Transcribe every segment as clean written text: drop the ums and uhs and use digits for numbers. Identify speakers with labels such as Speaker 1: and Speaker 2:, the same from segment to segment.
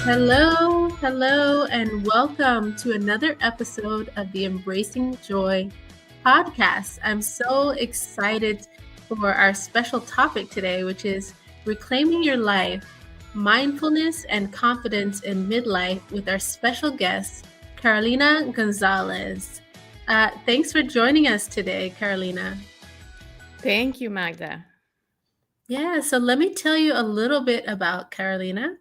Speaker 1: Hello, and welcome to another episode of the Embracing Joy podcast. I'm so excited for our special topic today, which is reclaiming your life, mindfulness, and confidence in midlife with our special guest, Carolina Gonzalez. Thanks for joining us today, Carolina.
Speaker 2: Thank you, Magda.
Speaker 1: Yeah, so let me tell you a little bit about Carolina.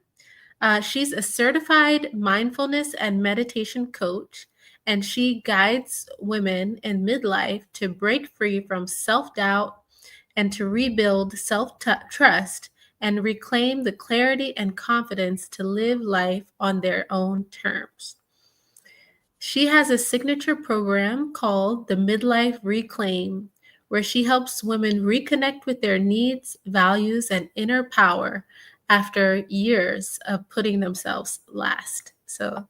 Speaker 1: She's a certified mindfulness and meditation coach, and she guides women in midlife to break free from self doubt and to rebuild self trust and reclaim the clarity and confidence to live life on their own terms. She has a signature program called the Midlife Reclaim, where she helps women reconnect with their needs, values, and inner power after years of putting themselves last. So,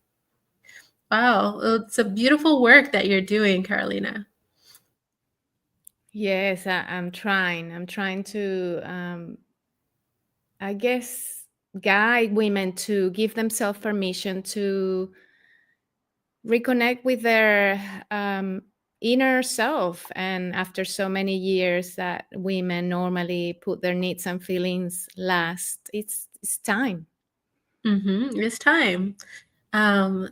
Speaker 1: wow, it's a beautiful work that you're doing, Carolina.
Speaker 2: Yes, I'm trying. I'm trying to, I guess, guide women to give themselves permission to reconnect with their inner self. And after so many years that women normally put their needs and feelings last, it's time.
Speaker 1: It's time.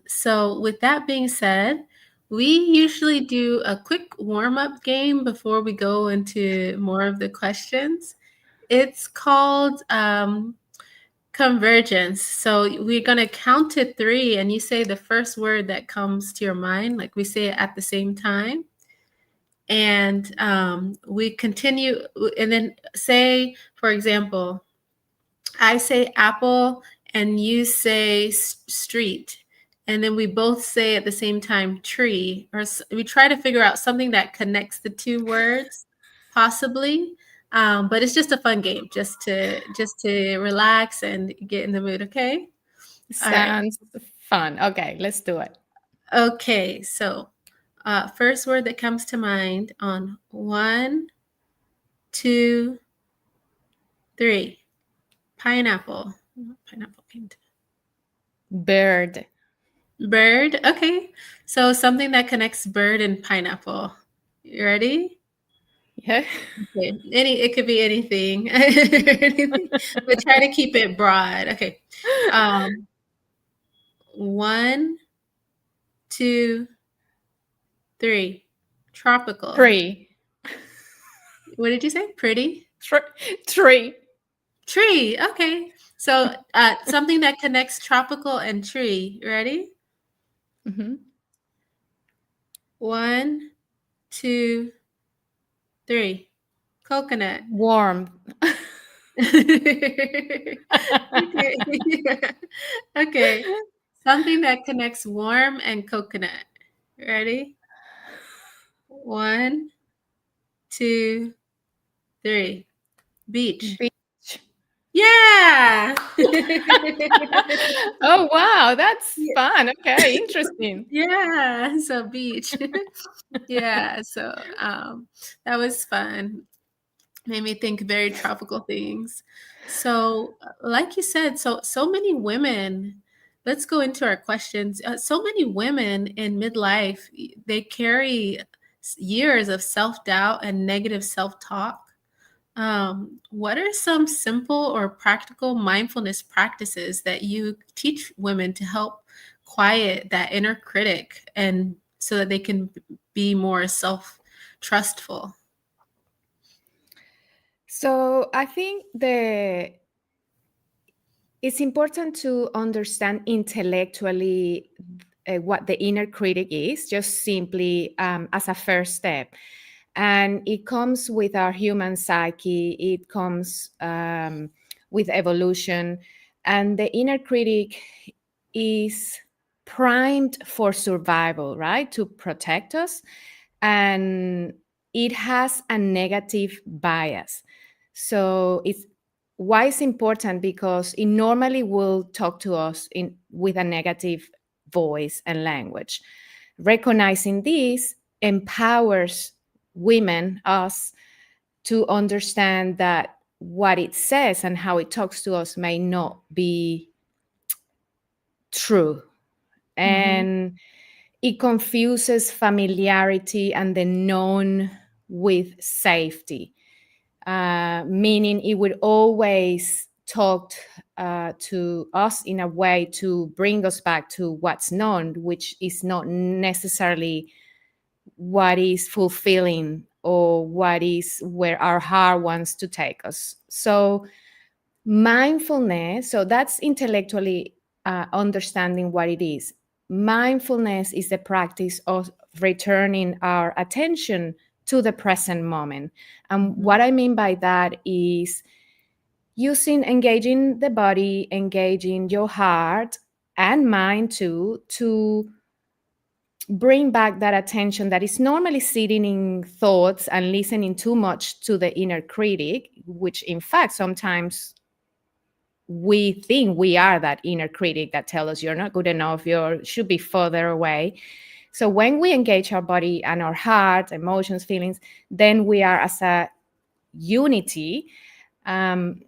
Speaker 1: So, with that being said, we usually do a quick warm up game before we go into more of the questions. It's called convergence. So we're going to count to three, and you say the first word that comes to your mind, like we say it at the same time. And we continue, and then say, for example, I say apple and you say street. And then we both say at the same time tree, or we try to figure out something that connects the two words, possibly. But it's just a fun game, just to relax and get in the mood. Okay. All right.
Speaker 2: Sounds fun. Okay, let's do it.
Speaker 1: Okay. So, first word that comes to mind on one, two, three. Pineapple. Pineapple came to
Speaker 2: Bird.
Speaker 1: bird. Okay. So something that connects bird and pineapple. You ready?
Speaker 2: Yeah.
Speaker 1: Okay. It could be anything. Anything. But try to keep it broad. Okay. Um, one, two, three. Tropical.
Speaker 2: Tree.
Speaker 1: What did you say? Pretty?
Speaker 2: Tree.
Speaker 1: Tree. Okay. So something that connects tropical and tree. Ready?
Speaker 2: Mhm.
Speaker 1: One, two, three. Coconut.
Speaker 2: Warm.
Speaker 1: Okay. Yeah. Okay. Something that connects warm and coconut. Ready? One, two, three. Beach.
Speaker 2: Beach.
Speaker 1: Yeah.
Speaker 2: Oh, wow, that's
Speaker 1: Yeah.
Speaker 2: fun. Okay, interesting.
Speaker 1: Yeah. So beach. Yeah. So that was fun. Made me think very tropical things. So, like you said, so many women. Let's go into our questions. So many women in midlife, they carry years of self doubt and negative self talk. What are some simple or practical mindfulness practices that you teach women to help quiet that inner critic and so that they can be more self trustful?
Speaker 2: So I think it's important to understand intellectually what the inner critic is, just simply as a first step. And it comes with our human psyche, it comes with evolution. And the inner critic is primed for survival, right? To protect us. And it has a negative bias. So it's why it's important because it normally will talk to us in with a negative voice and language. Recognizing this empowers women, us, to understand that what it says and how it talks to us may not be true.
Speaker 1: Mm-hmm.
Speaker 2: And it confuses familiarity and the known with safety, meaning it would always talk to us in a way to bring us back to what's known, which is not necessarily what is fulfilling or what is where our heart wants to take us. So mindfulness, so that's intellectually understanding what it is. Mindfulness is the practice of returning our attention to the present moment. And
Speaker 1: Mm-hmm.
Speaker 2: what I mean by that is using, engaging the body, engaging your heart and mind too, to bring back that attention that is normally sitting in thoughts and listening too much to the inner critic, which in fact sometimes we think we are that inner critic that tells us you're not good enough, you should be further away. So when we engage our body and our heart, emotions, feelings, then we are as a unity, um,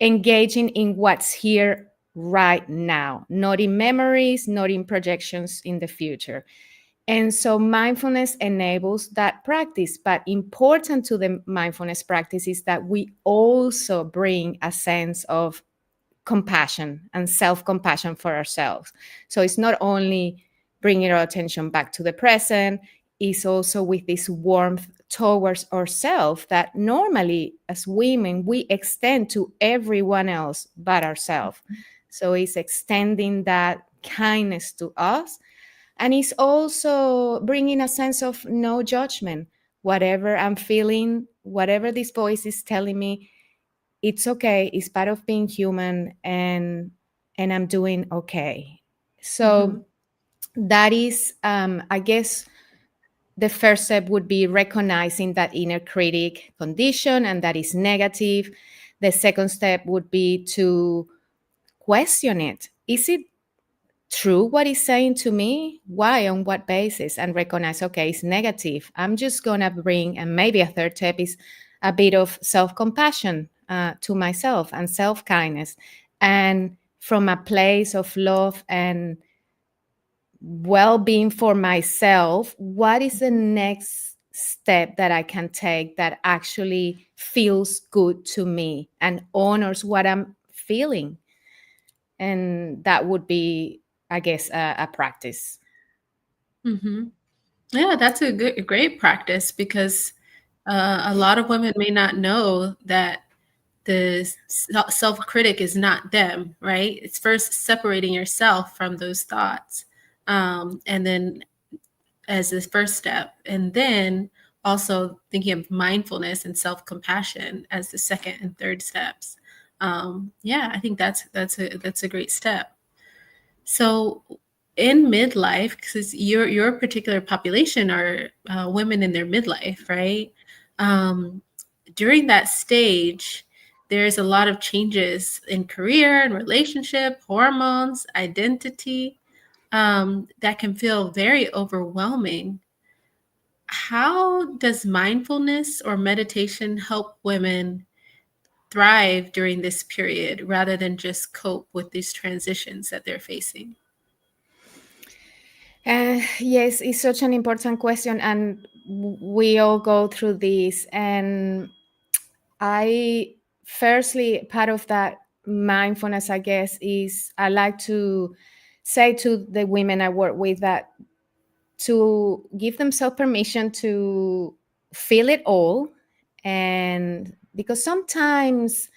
Speaker 2: engaging in what's here right now, not in memories, not in projections in the future. And so mindfulness enables that practice. But important to the mindfulness practice is that we also bring a sense of compassion and self-compassion for ourselves. So it's not only bringing our attention back to the present, it's also with this warmth towards ourselves that normally as women we extend to everyone else but ourselves. So it's extending that kindness to us, and it's also bringing a sense of no judgment. Whatever I'm feeling, whatever this voice is telling me, it's okay, it's part of being human, and I'm doing okay.
Speaker 1: Mm-hmm.
Speaker 2: So that is, I guess the first step would be recognizing that inner critic condition and that is negative. The second step would be to question it. Is it true what it's saying to me? Why? On what basis? And recognize, okay, it's negative. I'm just going to bring, and maybe a third step is a bit of self compassion to myself and self kindness. And from a place of love and well being for myself, what is the next step that I can take that actually feels good to me and honors what I'm feeling? And that would be, I guess, a practice.
Speaker 1: Mm-hmm. Yeah, that's a great practice because a lot of women may not know that the self critic is not them, right? It's first separating yourself from those thoughts. And then as the first step, and then also thinking of mindfulness and self compassion as the second and third steps. Yeah, I think that's a great step. So in midlife, because your particular population are women in their midlife, right? Um, During that stage, there's a lot of changes in career and relationship, hormones, identity, that can feel very overwhelming. How does mindfulness or meditation help women thrive during this period rather than just cope with these transitions that they're facing?
Speaker 2: Yes, it's such an important question, and we all go through this. And I, firstly, part of that mindfulness, I guess, is I like to say to the women I work with that to give themselves permission to feel it all. And because sometimes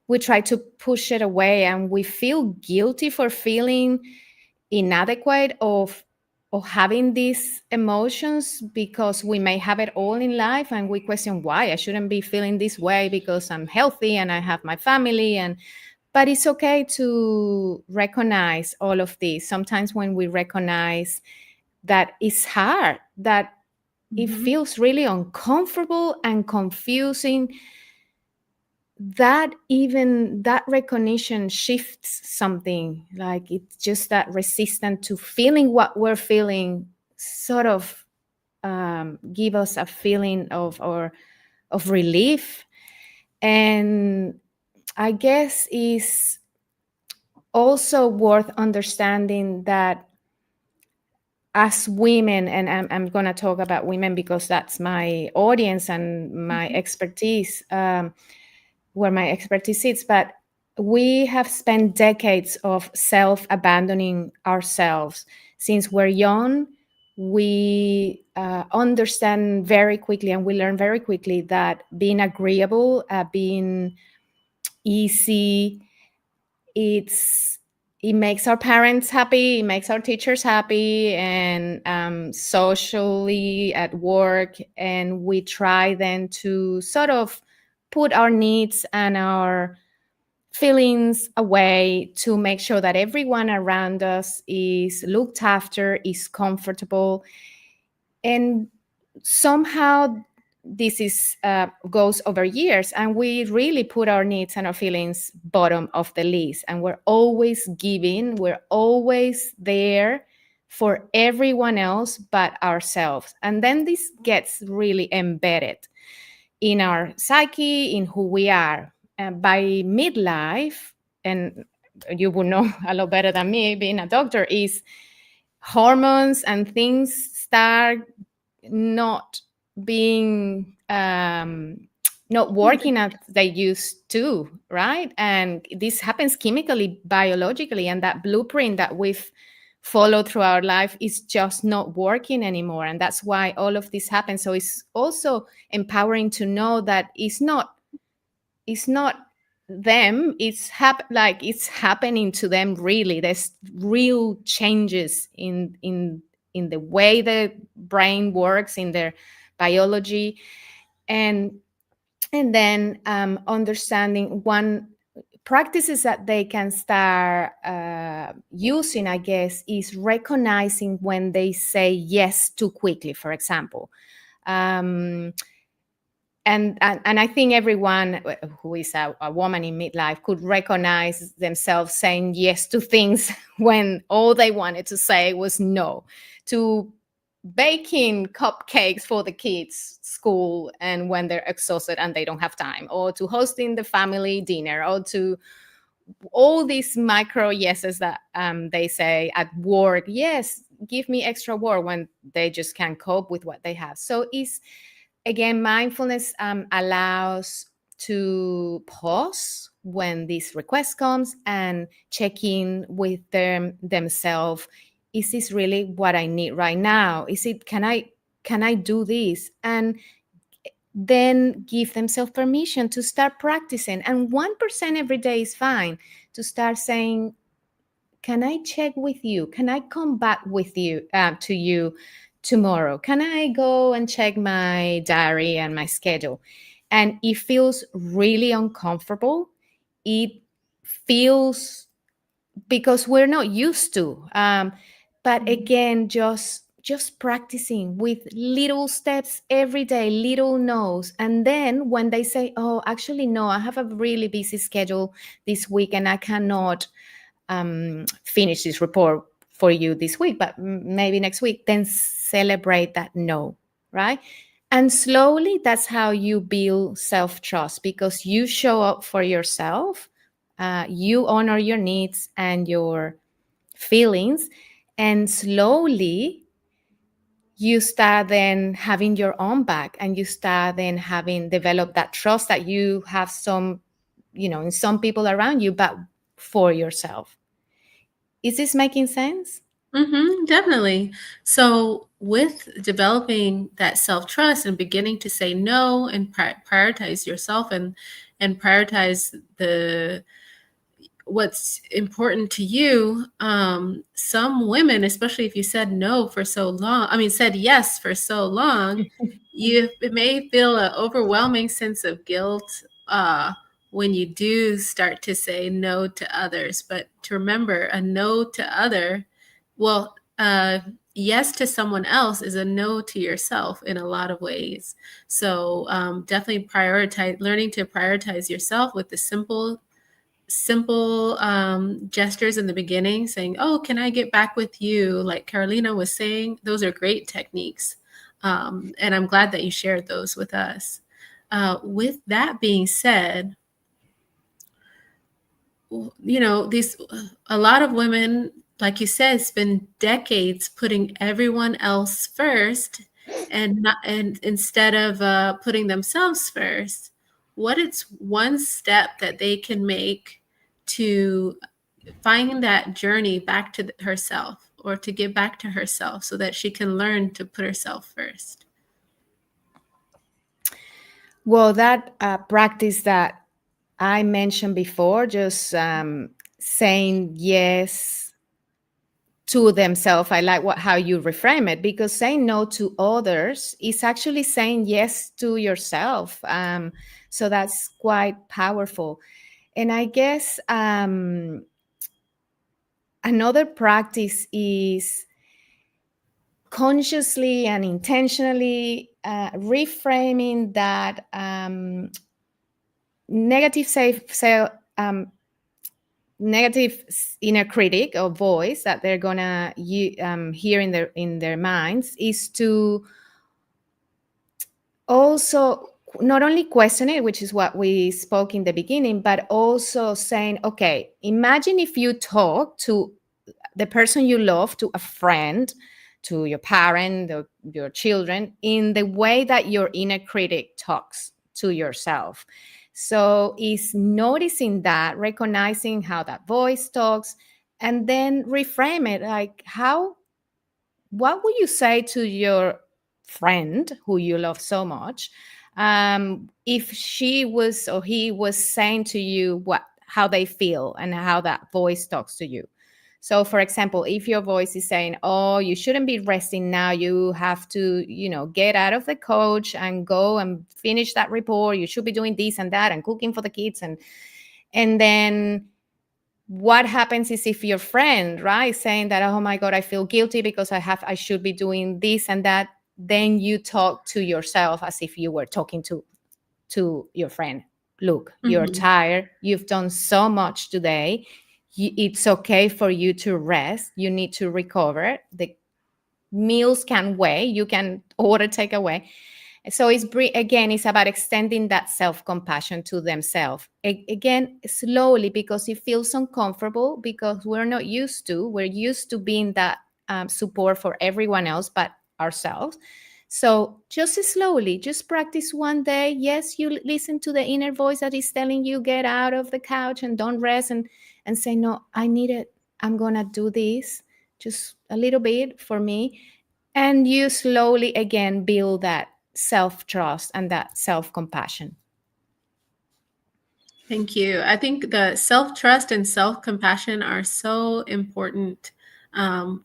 Speaker 2: we try to push it away and we feel guilty for feeling inadequate of having these emotions because we may have it all in life and we question why I shouldn't be feeling this way because I'm healthy and I have my family. And but it's okay to recognize all of this. Sometimes when we recognize that it's hard, that it
Speaker 1: Mhm.
Speaker 2: feels really uncomfortable and confusing, that even that recognition shifts something. Like it's just that resistance to feeling what we're feeling sort of give us a feeling of or of relief. And I guess is Also worth understanding that as women, and I'm going to talk about women because that's my audience and my
Speaker 1: Mhm.
Speaker 2: expertise, where my expertise sits, but we have spent decades of self-abandoning ourselves. Since we're young, we understand very quickly and we learn very quickly that being agreeable, being easy, it's it makes our parents happy, it makes our teachers happy, and socially at work, and we try then to sort of put our needs and our feelings away to make sure that everyone around us is looked after, is comfortable, and somehow this is goes over years, and we really put our needs and our feelings bottom of the list, and we're always giving, we're always there for everyone else but ourselves, and then this gets really embedded in our psyche, in who we are. By midlife, and you will know a lot better than me being a doctor, is hormones and things start not being not working as they used to, right? And this happens chemically, biologically, and that blueprint that we've followed through our life is just not working anymore, and that's why all of this happens. So it's also empowering to know that it's not them, like it's happening to them. Really, there's real changes in the way the brain works, in their biology, and then understanding one practices that they can start using, I guess, is recognizing when they say yes too quickly, for example. um, and I think everyone who is a woman in midlife could recognize themselves saying yes to things when all they wanted to say was no, to baking cupcakes for the kids' school and when they're exhausted and they don't have time, or to hosting the family dinner, or to all these micro yeses that they say at work. Yes, give me extra work, when they just can't cope with what they have. So it's, again, mindfulness allows to pause when this request comes and check in with themselves. Is this really what I need right now? Is it, can I do this? And then give themselves permission to start practicing. And 1% every day is fine. To start saying, can I check with you? Can I come back with you to you tomorrow? Can I go and check my diary and my schedule? And it feels really uncomfortable. It feels, because we're not used to. But
Speaker 1: Mhm.
Speaker 2: again, just practicing with little steps every day, little no's, and then when they say, "Oh, actually, no, I have a really busy schedule this week, and I cannot finish this report for you this week, but maybe next week," then celebrate that no, right? And slowly, that's how you build self trust, because you show up for yourself, you honor your needs and your feelings, and slowly you start then having your own back, and you start then having developed that trust that you have some, in some people around you, but for yourself. Is this making sense?
Speaker 1: Definitely. So, with developing that self trust and beginning to say no and prioritize yourself and prioritize the what's important to you. Some women, especially if you said no for so long, I mean, said yes for so long, it may feel an overwhelming sense of guilt when you do start to say no to others. But to remember, a no to other, well, yes to someone else is a no to yourself in a lot of ways. So definitely learning to prioritize yourself with the simple gestures in the beginning, saying, "Oh, can I get back with you?" Like Carolina was saying, those are great techniques. And I'm glad that you shared those with us. With that being said, these a lot of women, like you said, spend decades putting everyone else first and not and instead of putting themselves first. What it's one step that they can make to find that journey back to herself, or to get back to herself, so that she can learn to put herself first?
Speaker 2: Well, that practice that I mentioned before, just saying yes to themselves. I like how you reframe it, because saying no to others is actually saying yes to yourself. So that's quite powerful. And I guess another practice is consciously and intentionally reframing that negative um, negative inner critic or voice that they're gonna hear in their minds, is to also not only question it, which is what we spoke in the beginning, but also saying, okay, imagine if you talk to the person you love, to a friend, to your parent, or your children, in the way that your inner critic talks to yourself. So it's noticing that, recognizing how that voice talks, and then reframe it like, what would you say to your friend who you love so much, if she was or he was saying to you how they feel and how that voice talks to you? So for example, if your voice is saying, oh, you shouldn't be resting now, you have to, get out of the couch and go and finish that report, you should be doing this and that and cooking for the kids, and then what happens is, if your friend, right, saying that, oh my God, I feel guilty because I should be doing this and that, then you talk to yourself as if you were talking to your friend. Look, you're
Speaker 1: Mhm.
Speaker 2: tired, you've done so much today, it's okay for you to rest, you need to recover, the meals can wait, you can order takeaway. So again, it's about extending that self-compassion to themselves. Again, slowly, because it feels uncomfortable, because we're used to being that support for everyone else but ourselves. So just slowly, just practice one day. Yes, you listen to the inner voice that is telling you, get out of the couch and don't rest, and say, no, I need it, I'm gonna do this just a little bit for me. And you slowly again build that self trust and that self compassion.
Speaker 1: Thank you. I think the self trust and self compassion are so important,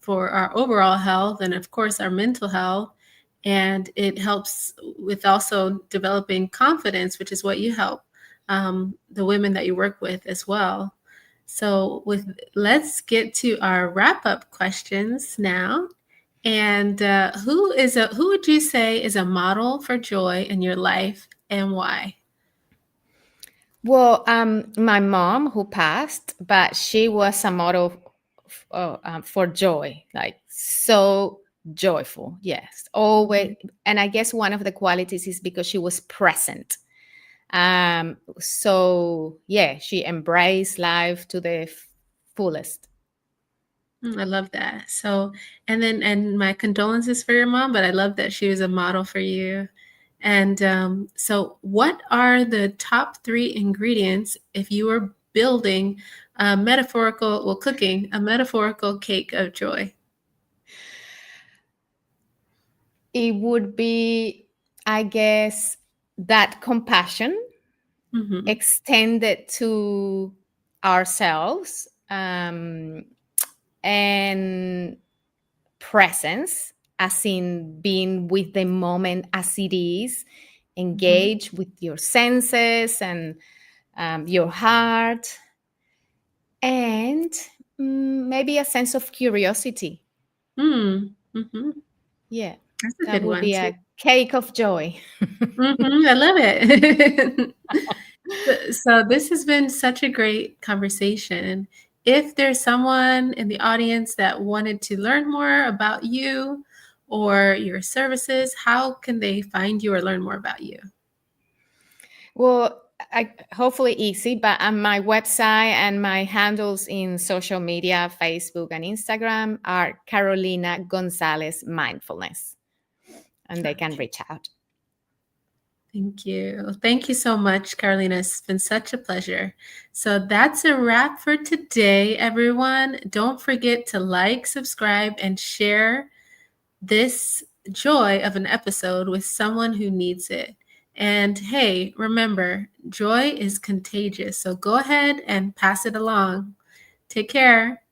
Speaker 1: for our overall health and, of course, our mental health. And it helps with also developing confidence, which is what you help the women that you work with as well. So, let's get to our wrap up questions now. And who would you say is a model for joy in your life, and why?
Speaker 2: Well, my mom, who passed, but she was a model for joy, like so joyful. Yes, always.
Speaker 1: Mhm.
Speaker 2: And I guess one of the qualities is because she was present. So yeah, she embraced life to the fullest.
Speaker 1: I love that. So, and my condolences for your mom, but I love that she was a model for you. And so, what are the top three ingredients if you were building a metaphorical, well, cooking a metaphorical cake of joy?
Speaker 2: It would be, I guess, that compassion
Speaker 1: Hmm.
Speaker 2: extended to ourselves, and presence, as in being with the moment as it is,
Speaker 1: Hmm.
Speaker 2: engage with your senses and your heart, and maybe a sense of curiosity.
Speaker 1: Mm. Hmm.
Speaker 2: Yeah,
Speaker 1: That's a
Speaker 2: that
Speaker 1: good
Speaker 2: would
Speaker 1: one
Speaker 2: be
Speaker 1: too.
Speaker 2: a cake of joy.
Speaker 1: I love it. So this has been such a great conversation. If there's someone in the audience that wanted to learn more about you or your services, how can they find you or learn more about you?
Speaker 2: Well, hopefully easy, but my website and my handles in social media, Facebook and Instagram, are Carolina Gonzalez Mindfulness, and they can
Speaker 1: Okay.
Speaker 2: reach out.
Speaker 1: Thank you. Thank you so much, Carolina. It's been such a pleasure. So that's a wrap for today, everyone. Don't forget to like, subscribe, and share this joy of an episode with someone who needs it. And hey, remember, joy is contagious. So go ahead and pass it along. Take care.